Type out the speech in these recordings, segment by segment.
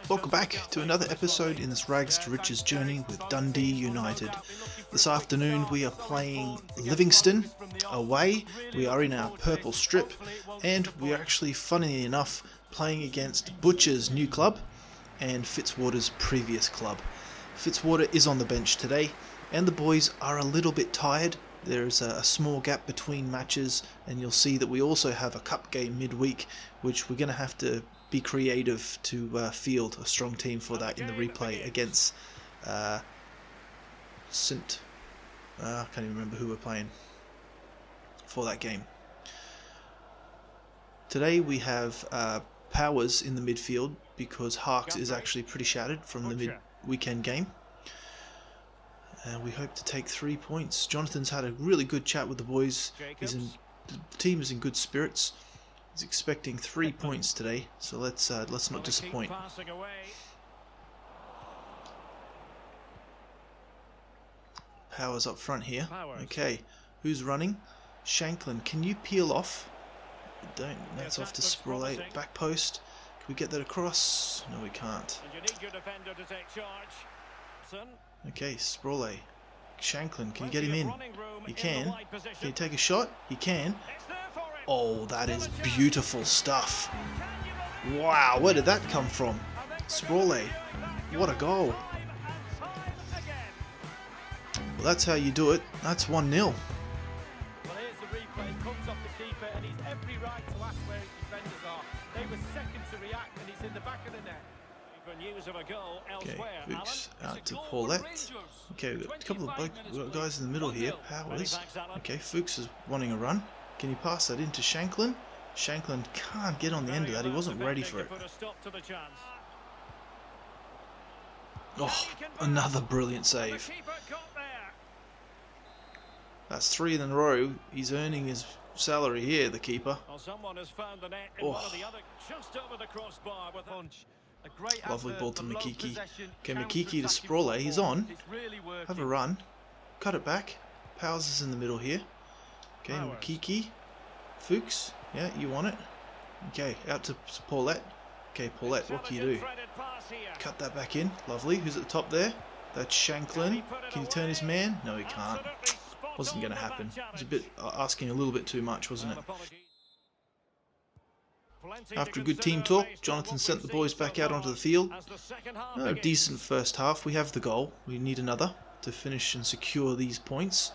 Welcome back to another episode in this rags to riches journey with Dundee United. This afternoon we are playing Livingston away. We are in our purple strip and we are actually, funnily enough, playing against Butcher's new club and Fitzwater's previous club. Fitzwater is on the bench today and the boys are a little bit tired. There's a small gap between matches and you'll see that we also have a cup game midweek, which we're going to have to be creative to field a strong team for that in the replay against I can't even remember who we're playing for that game. Today we have Powers in the midfield because Harks is actually pretty shattered from the mid-weekend game. We hope to take 3 points. Jonathan's had a really good chat with the boys. The team is in good spirits. He's expecting 3 points today, so let's not disappoint. Powers up front here. Okay, who's running? Shanklin, can you peel off? Don't. That's off to Sprawley. Back post. Can we get that across? No, we can't. Okay, Sprawley. Shanklin, can you get him in? He can. Can you take a shot? He can. Oh, that is beautiful stuff. Wow, where did that come from? Sprawley. What a goal. Well, that's how you do it. That's 1-0. Well, here's the replay. It comes off the keeper, and he's every right to ask where his defenders are. They were second to react, and he's in the back of the net. Okay, Fuchs out to Paulette. Okay, we've got a couple of guys in the middle here. Powers. Okay, Fuchs is wanting a run. Can you pass that into Shanklin? Shanklin can't get on the end of that. He wasn't ready for it. Oh, another brilliant save. That's 3 in a row. He's earning his salary here, the keeper. Oh. Lovely ball to Makiki. Okay, Makiki to Sprawley. He's on. Have a run. Cut it back. Powers is in the middle here. Okay, Makiki. Fuchs. Yeah, you want it. Okay, out to Paulette. Okay, Paulette, what can you do? Cut that back in. Lovely. Who's at the top there? That's Shanklin. Can he turn his man? No, he can't. Wasn't going to happen. It was a bit asking a little bit too much, wasn't it? After a good team talk, Jonathan sent the boys back out onto the field. A decent first half. We have the goal. We need another to finish and secure these points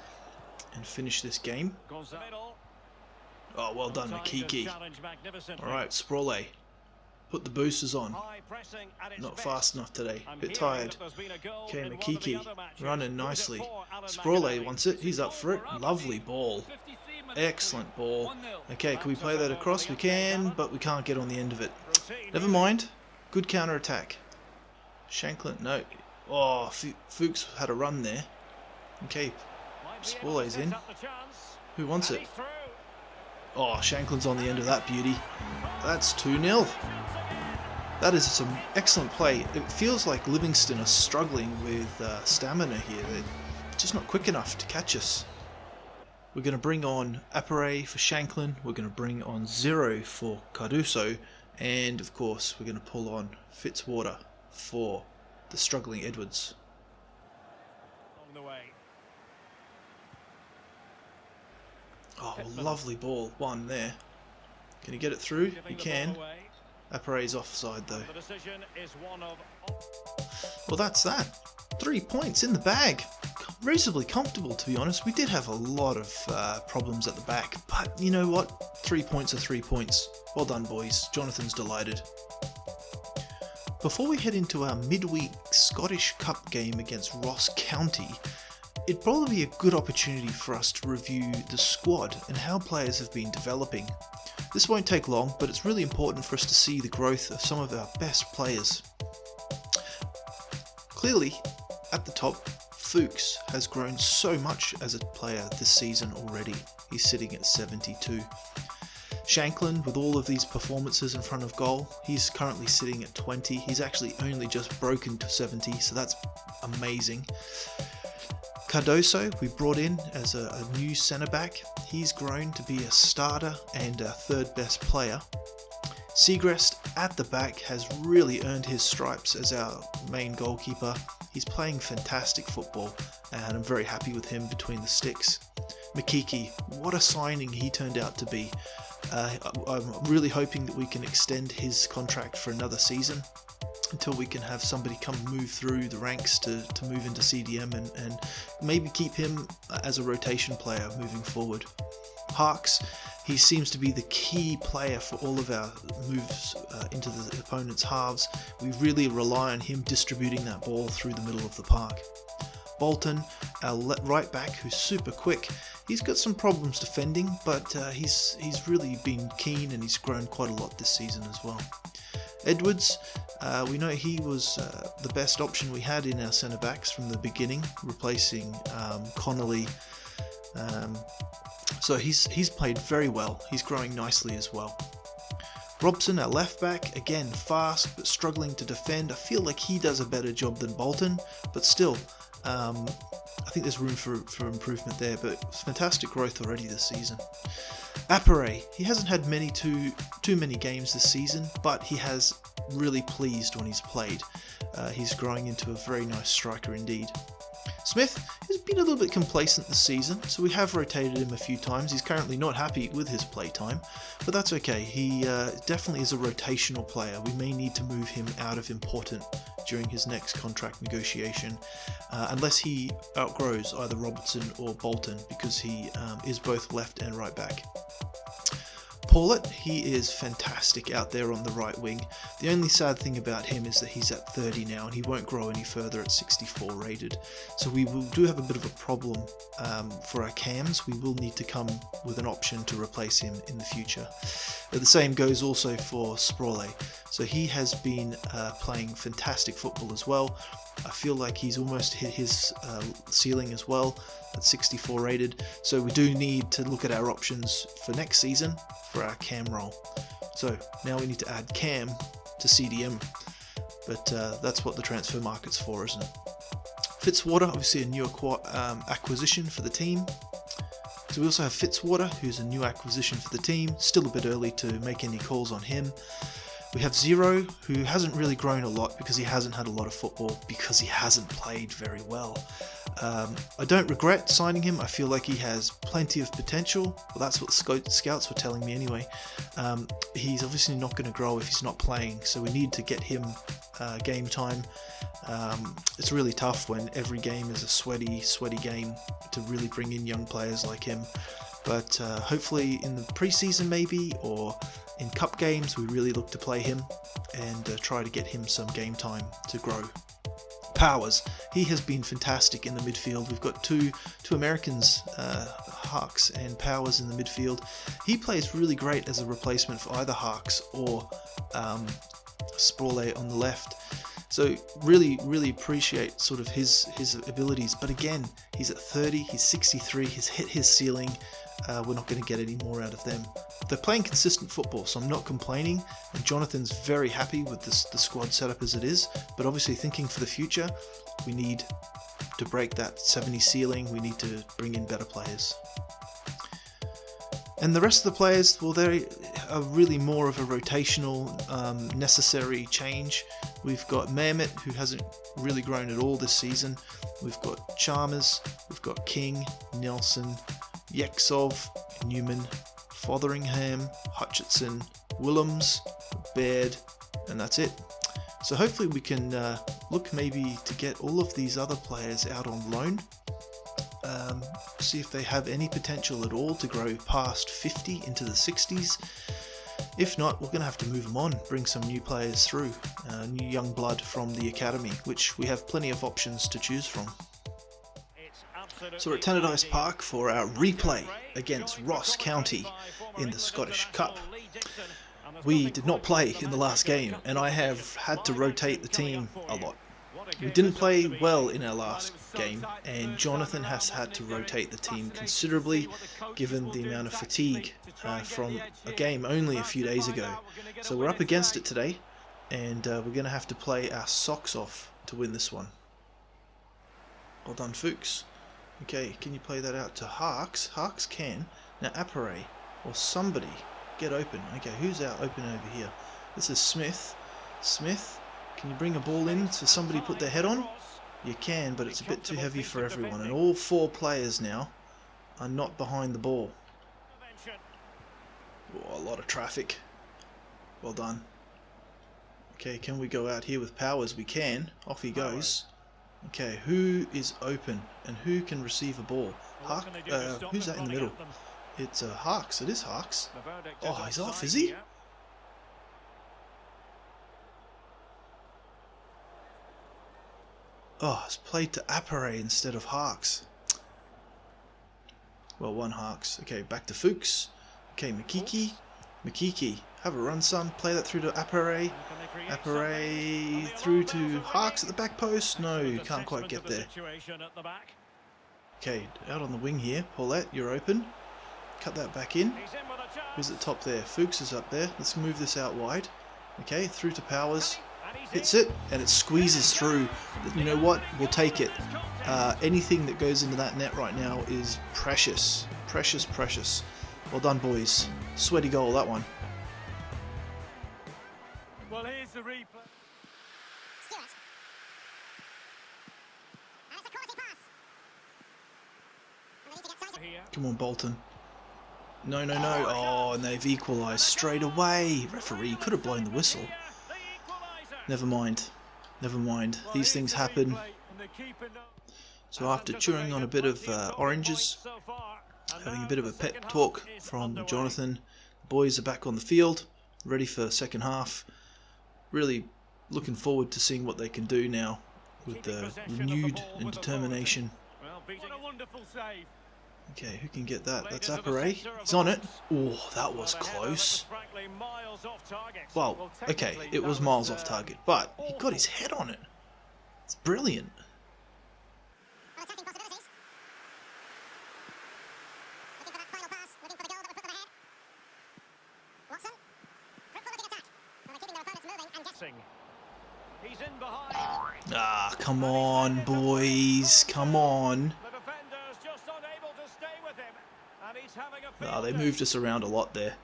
and finish this game. Oh, well done, Makiki. Alright, Sprawley. Put the boosters on. Not fast enough today. Bit tired. Okay, Makiki. Running nicely. Sprawley wants it. He's up for it. Lovely ball. Excellent ball. Okay, can we play that across? We can, but we can't get on the end of it. Never mind. Good counter attack. Shanklin, no. Oh, Fuchs had a run there. Okay, Sprawley's in. Who wants it? Oh, Shanklin's on the end of that beauty. That's 2-0. That is some excellent play. It feels like Livingston are struggling with stamina here. They're just not quick enough to catch us. We're going to bring on Apparay for Shanklin. We're going to bring on Zero for Cardoso. And, of course, we're going to pull on Fitzwater for the struggling Edwards. Oh, lovely ball. One there. Can he get it through? He can. Apparay's offside, though. Well, that's that. 3 points in the bag. Reasonably comfortable, to be honest. We did have a lot of problems at the back, but you know what? 3 points are 3 points. Well done, boys. Jonathan's delighted. Before we head into our midweek Scottish Cup game against Ross County, it'd probably be a good opportunity for us to review the squad and how players have been developing. This won't take long, but it's really important for us to see the growth of some of our best players. Clearly, at the top, Fuchs has grown so much as a player this season already. He's sitting at 72. Shanklin, with all of these performances in front of goal, he's currently sitting at 20. He's actually only just broken to 70, so that's amazing. Cardoso, we brought in as a new centre-back. He's grown to be a starter and a third best player. Segrest at the back has really earned his stripes as our main goalkeeper. He's playing fantastic football and I'm very happy with him between the sticks. Makiki, what a signing he turned out to be. I'm really hoping that we can extend his contract for another season until we can have somebody move through the ranks to move into CDM and maybe keep him as a rotation player moving forward. Harks, he seems to be the key player for all of our moves into the opponent's halves. We really rely on him distributing that ball through the middle of the park. Bolton, our right back, who's super quick. He's got some problems defending, but he's really been keen and he's grown quite a lot this season as well. Edwards, we know he was the best option we had in our centre backs from the beginning, replacing Connolly. So he's played very well. He's growing nicely as well. Robson, our left back, again fast but struggling to defend. I feel like he does a better job than Bolton, but still, I think there's room for improvement there. But it's fantastic growth already this season. Appere, he hasn't had too many games this season, but he has really pleased when he's played. He's growing into a very nice striker indeed. Smith has been a little bit complacent this season, so we have rotated him a few times. He's currently not happy with his play time, but that's okay. He definitely is a rotational player. We may need to move him out of important during his next contract negotiation, unless he outgrows either Robertson or Bolton, because he is both left and right back. Paulett, he is fantastic out there on the right wing. The only sad thing about him is that he's at 30 now and he won't grow any further at 64 rated. So we do have a bit of a problem for our cams. We will need to come with an option to replace him in the future. But the same goes also for Sprole. So he has been playing fantastic football as well. I feel like he's almost hit his ceiling as well at 64 rated. So we do need to look at our options for next season for our cam role. So now we need to add cam to CDM. But that's what the transfer market's for, isn't it? Fitzwater, obviously a new acquisition for the team. So we also have Fitzwater, who's a new acquisition for the team. Still a bit early to make any calls on him. We have Zero, who hasn't really grown a lot because he hasn't had a lot of football, because he hasn't played very well. I don't regret signing him. I feel like he has plenty of potential. Well, that's what the scouts were telling me anyway. He's obviously not going to grow if he's not playing, so we need to get him game time. It's really tough when every game is a sweaty game to really bring in young players like him. But hopefully in the pre-season maybe, or in cup games, we really look to play him and try to get him some game time to grow. Powers, he has been fantastic in the midfield. We've got two Americans, Harks and Powers in the midfield. He plays really great as a replacement for either Harks or Sprole on the left. So really appreciate sort of his abilities. But again, he's at 30, he's 63, he's hit his ceiling. We're not going to get any more out of them. They're playing consistent football, so I'm not complaining. And Jonathan's very happy with the squad setup as it is. But obviously thinking for the future, we need to break that 70 ceiling. We need to bring in better players. And the rest of the players, well, they are really more of a rotational, necessary change. We've got Mehmet, who hasn't really grown at all this season. We've got Chalmers, we've got King, Nelson, Yeksov, Newman, Fotheringham, Hutchinson, Willems, Baird, and that's it. So hopefully we can look maybe to get all of these other players out on loan. See if they have any potential at all to grow past 50 into the 60s. If not, we're going to have to move them on, bring some new players through, new young blood from the academy, which we have plenty of options to choose from. So we're at Tannadice Park for our replay against Ross County in the Scottish Cup. We did not play in the last game, and I have had to rotate the team a lot. We didn't play well in our last game, and Jonathan has had to rotate the team considerably given the amount of fatigue from a game only a few days ago. So we're up against it today, and we're going to have to play our socks off to win this one. Well done, Fuchs. Okay, can you play that out to Harks? Harks can. Now Appere, or somebody, Get open. Okay, who's out open over here? This is Smith. Smith, can you bring a ball in so somebody put their head on? You can, but it's a bit too heavy for everyone. And all 4 players now are not behind the ball. Oh, a lot of traffic. Well done. Okay, can we go out here with Powers? We can. Off he goes. Okay, who is open and who can receive a ball? Who's that in the middle? It's Harks. It is Harks. Oh, he's off, is he? Oh, it's played to Appare instead of Harks. Well, one Harks. Okay, back to Fuchs. Okay, Makiki. Makiki, have a run, son. Play that through to Appare. Appare through to Harks at the back post. No, you can't quite get there. Okay, out on the wing here. Paulette, you're open. Cut that back in. Who's at the top there? Fuchs is up there. Let's move this out wide. Okay, through to Powers. Hits it, and it squeezes through. You know what? We'll take it. Anything that goes into that net right now is precious. Precious, precious. Well done, boys. Sweaty goal, that one. Well, here's the replay. Come on, Bolton. No, no, no. Oh, and they've equalised straight away. Referee could have blown the whistle. Never mind. Never mind. These things happen. So after chewing on a bit of oranges, having a bit of a pep talk from Jonathan, the boys are back on the field, ready for second half. Really looking forward to seeing what they can do now with the renewed and determination. Okay, who can get that? That's Appare. He's on it. Oh, that was close. Well, okay, it was miles off target, but he got his head on it. It's brilliant. Ah, come on, boys. Come on. Oh, they moved us around a lot there.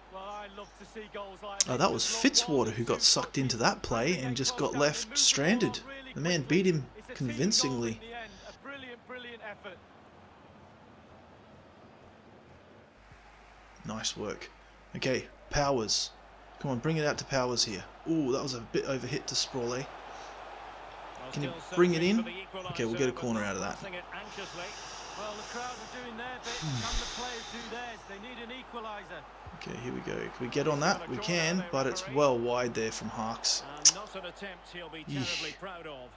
Oh, that was Fitzwater who got sucked into that play and just got left stranded. The man beat him convincingly. Nice work. Okay, Powers. Come on, bring it out to Powers here. Ooh, that was a bit overhit to Sprawley. Can you bring it in? Okay, we'll get a corner out of that. Well, the crowd are doing their bit. Can the players do theirs? They need an equaliser. Okay, here we go. Can we get on that? We can, but it's well wide there from Harks. Not an attempt he'll be terribly proud of.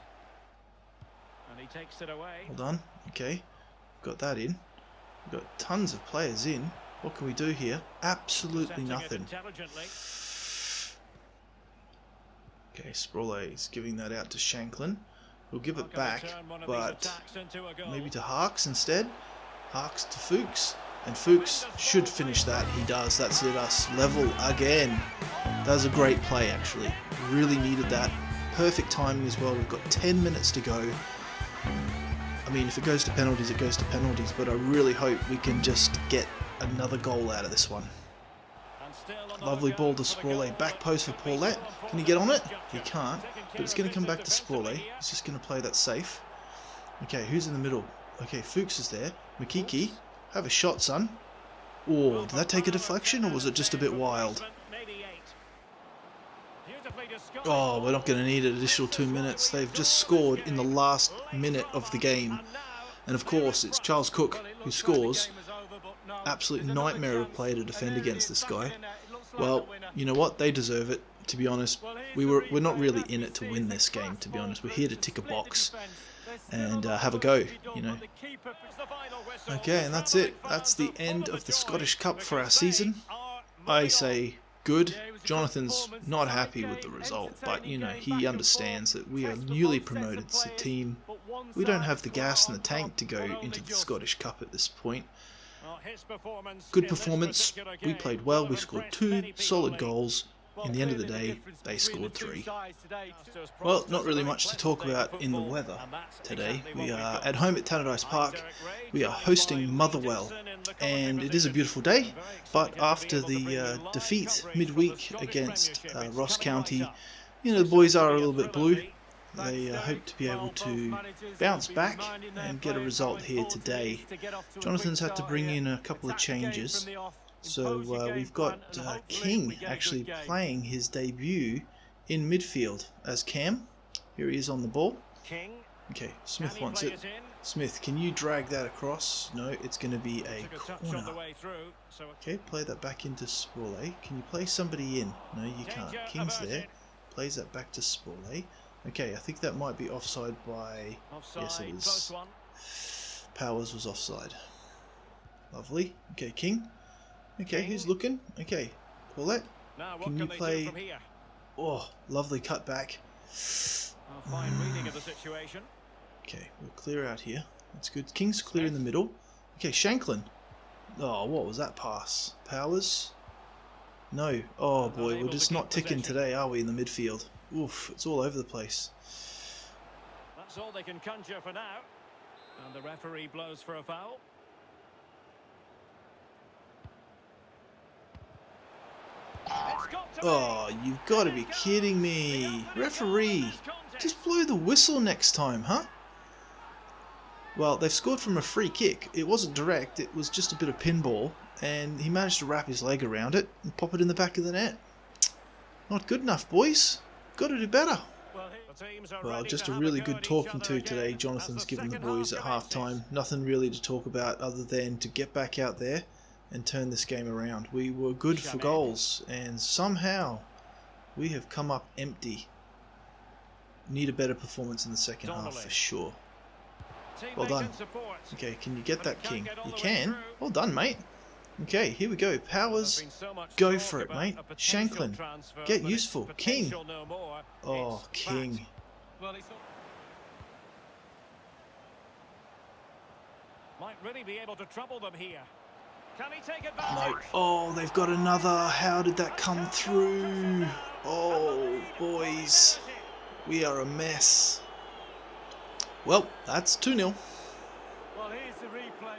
And he takes it away. Hold on. Okay, got that in. We've got tons of players in. What can we do here? Absolutely nothing. Okay, Sprawley is giving that out to Shanklin. We'll give it back, but maybe to Harks instead. Harks to Fuchs, and Fuchs should finish that. He does. That's it. Us level again. That was a great play, actually. Really needed that. Perfect timing as well. We've got 10 minutes to go. I mean, if it goes to penalties, it goes to penalties, but I really hope we can just get another goal out of this one. Lovely ball to Sprawley. Back post for Paulette. Can he get on it? He can't. But it's going to come back to Sprawley. He's just going to play that safe. Okay, who's in the middle? Okay, Fuchs is there. Makiki, have a shot, son. Oh, did that take a deflection or was it just a bit wild? Oh, we're not going to need an additional 2 minutes. They've just scored in the last minute of the game. And of course, it's Charles Cook who scores. Absolute nightmare of a player to defend against this guy. Well, you know what? They deserve it, to be honest. We're not really in it to win this game, to be honest. We're here to tick a box and have a go, you know. Okay, and that's it. That's the end of the Scottish Cup for our season. I say good. Jonathan's not happy with the result, but, you know, he understands that we are newly promoted as a team. We don't have the gas in the tank to go into the Scottish Cup at this point. Good performance. We played well. We scored 2 solid goals. in the end of the day, they scored 3. Well, not really much to talk about in the weather today. We are at home at Tannadice Park. We are hosting Motherwell, and it is a beautiful day, but after the defeat midweek against Ross County, you know, the boys are a little bit blue. They hope to be able to bounce back and get a result here today. Jonathan's had to bring in a couple of changes. So we've got King actually playing his debut in midfield as Cam. Here he is on the ball. Okay, Smith wants it. Smith, can you drag that across? No, it's going to be a corner. Okay, play that back into Sporley. Can you play somebody in? No, you can't. King's there. Plays that back to Sporley. Okay, I think that might be offside by... Yes, it is. Powers was offside. Lovely. Okay, King. Okay, who's looking? Okay, Paulette. Can you play... Oh, lovely cut back. Fine reading of the situation. Okay, we'll clear out here. That's good. King's clear in the middle. Okay, Shanklin. Oh, what was that pass? Powers? No. Oh boy, we're just not ticking today, are we, in the midfield? Oof, it's all over the place. That's all they can conjure for now. And the referee blows for a foul. Oh, you've got to be kidding me. Referee, just blow the whistle next time, huh? Well, they've scored from a free kick. It wasn't direct, it was just a bit of pinball, and he managed to wrap his leg around it and pop it in the back of the net. Not good enough, boys. Got to do better. Well, just a really good talking to today. Jonathan's given the boys at half-time. Nothing really to talk about other than to get back out there and turn this game around. We were good for goals, and somehow we have come up empty. Need a better performance in the second half for sure. Well done. Okay, can you get that, King? You can. Well done, mate. Okay, here we go. Powers, go for it, mate. Shanklin, get useful. King. Oh, King. Might really be able to trouble them here. Can he take No. advantage? Oh, they've got another. How did that come through? Oh, boys. We are a mess. Well, that's 2-0. Well, here's the replay.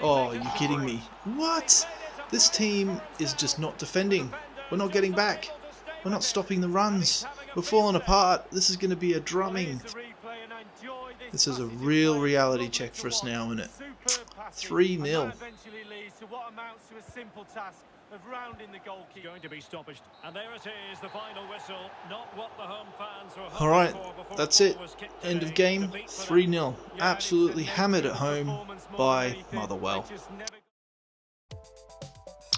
Oh, you're kidding me. What? This team is just not defending. We're not getting back. We're not stopping the runs. We're falling apart. This is going to be a drumming. This is a real reality check for us now, isn't it? 3-0. Going to be stoppaged, and there it is, the final whistle. Not what the home fans were hoping for. Alright, Before that's the it. ball was kicked End today. of game. Defeat 3-0. Absolutely hammered at home by Motherwell.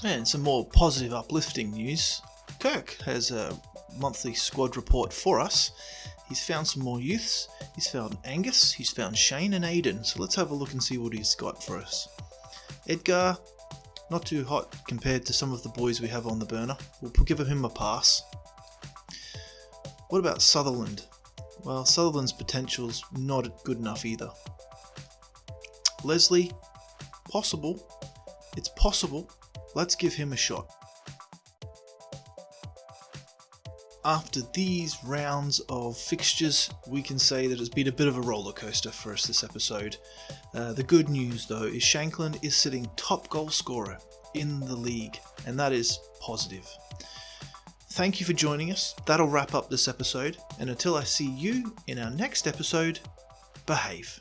And some more positive, uplifting news. Kirk has a monthly squad report for us. He's found some more youths. He's found Angus, he's found Shane and Aiden. So let's have a look and see what he's got for us. Edgar, not too hot compared to some of the boys we have on the burner. We'll give him a pass. What about Sutherland? Well, Sutherland's potential's not good enough either. Leslie, possible. It's possible. Let's give him a shot. After these rounds of fixtures, we can say that it's been a bit of a roller coaster for us this episode. The good news though is Shanklin is sitting top goal scorer in the league, and that is positive. Thank you for joining us. That'll wrap up this episode, and until I see you in our next episode, behave.